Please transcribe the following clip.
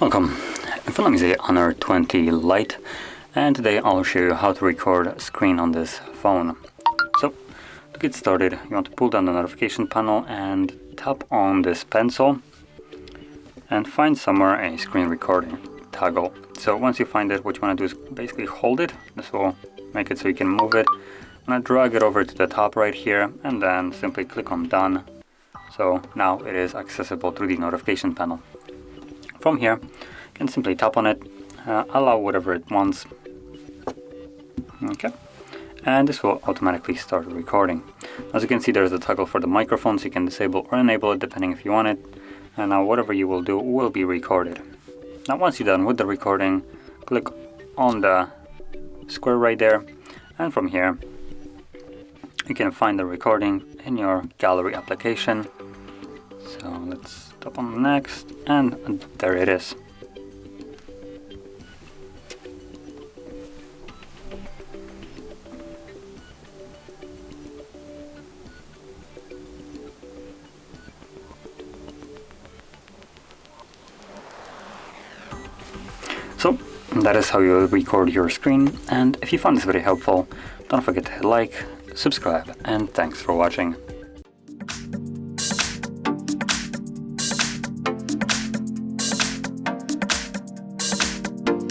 Welcome, in front of me is the Honor 20 Lite, and today I'll show you how to record a screen on this phone. So, to get started, you want to pull down the notification panel and tap on this pencil and find somewhere a screen recording toggle. So once you find it, what you want to do is basically hold it. This will make it so you can move it. I'm going to drag it over to the top right here and then simply click on done. So now it is accessible through the notification panel. From here, you can simply tap on it, allow whatever it wants. Okay, and this will automatically start recording. As you can see, there's a toggle for the microphone, so you can disable or enable it depending if you want it. And now whatever you will do will be recorded. Now once you're done with the recording, click on the square right there, and from here you can find the recording in your gallery application. So let's tap on next, and there it is. So that is how you record your screen, and if you found this video helpful, don't forget to hit like, subscribe, and thanks for watching.